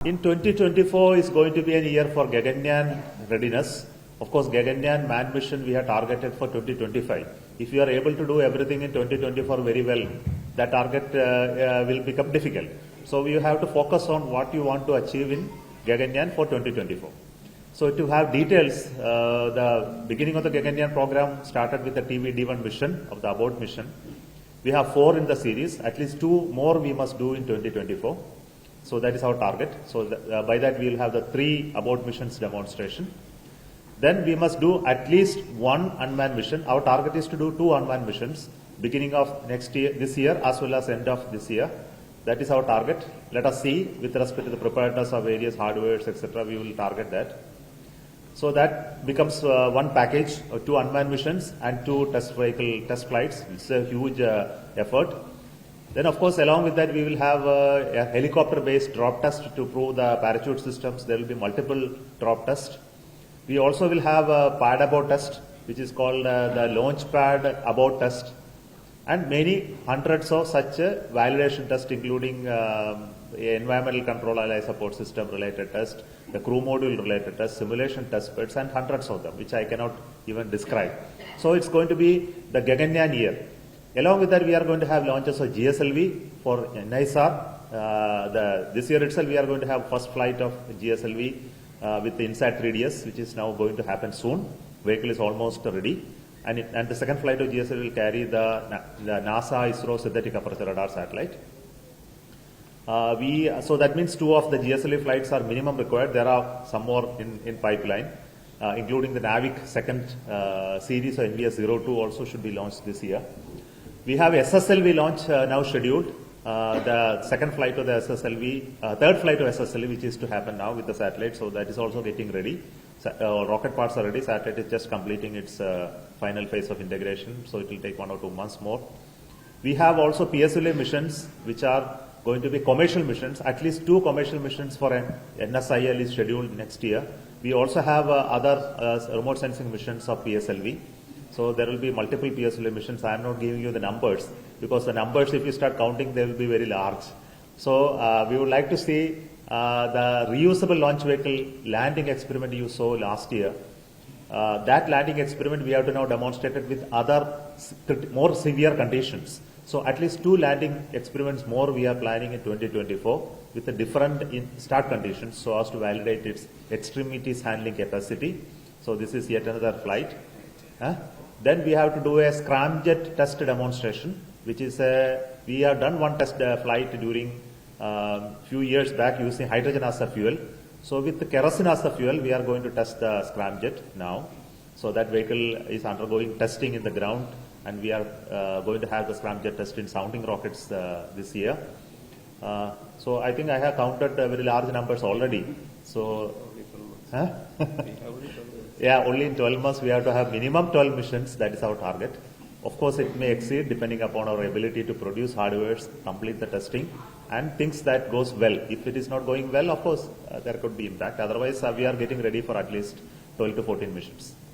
In 2024 is going to be a year for Gaganyaan readiness. Of course, Gaganyaan manned mission we have targeted for 2025. If you are able to do everything in 2024 very well, that target will become difficult. So you have to focus on what you want to achieve in Gaganyaan for 2024. So to have details, the beginning of the Gaganyaan program started with the TV9 mission of the abort mission. We have 4 in the series. At least 2 more we must do in 2024. So that is our target. So by that we will have the 3 abort missions demonstration. Then we must do at least 1 unmanned mission. Our target is to do 2 unmanned missions beginning of next year, this year as well as end of this year. That is our target. Let us see with respect to the preparedness of various hardwares, etc. We will target that. So that becomes one package, 2 unmanned missions and 2 test vehicle test flights. It's a huge effort. Then of course along with that we will have a helicopter based drop test to prove the parachute systems. There will be multiple drop tests. We also will have a pad abort test which is called the launch pad abort test, and many hundreds of such validation tests including environmental control ally support system related test, the crew module related test, simulation test beds, and hundreds of them which I cannot even describe. So it's going to be the Gaganyaan year. Along with that, we are going to have launches of GSLV for NISR. This year itself, we are going to have first flight of GSLV with the INSAT 3DS, which is now going to happen soon. Vehicle is almost ready. And the second flight of GSLV will carry the NASA ISRO synthetic aperture radar satellite. So that means 2 of the GSLV flights are minimum required. There are some more in pipeline, including the NAVIC second series of NVS-02 also should be launched this year. We have SSLV launch now scheduled. The second flight of the SSLV, third flight of SSLV, which is to happen now with the satellite. So that is also getting ready. Rocket parts are ready. Satellite is just completing its final phase of integration. So it will take 1 or 2 months more. We have also PSLV missions, which are going to be commercial missions. At least 2 commercial missions for NSIL is scheduled next year. We also have other remote sensing missions of PSLV. So there will be multiple PSLV missions. I am not giving you the numbers because the numbers, if you start counting, they will be very large. So we would like to see the reusable launch vehicle landing experiment you saw last year. That landing experiment we have to now demonstrate it with other more severe conditions. So at least 2 landing experiments more we are planning in 2024 with the different start conditions so as to validate its extremities handling capacity. So this is yet another flight. Then we have to do a scramjet test demonstration, which is we have done one test flight during few years back using hydrogen as a fuel. So with the kerosene as a fuel, we are going to test the scramjet now. So that vehicle is undergoing testing in the ground, and we are going to have the scramjet test in sounding rockets this year. So I think I have counted very large numbers already. So, yeah, only in 12 months we have to have minimum 12 missions. That is our target. Of course, it may exceed depending upon our ability to produce hardwares, complete the testing, and things that goes well. If it is not going well, of course, there could be impact. Otherwise, we are getting ready for at least 12 to 14 missions.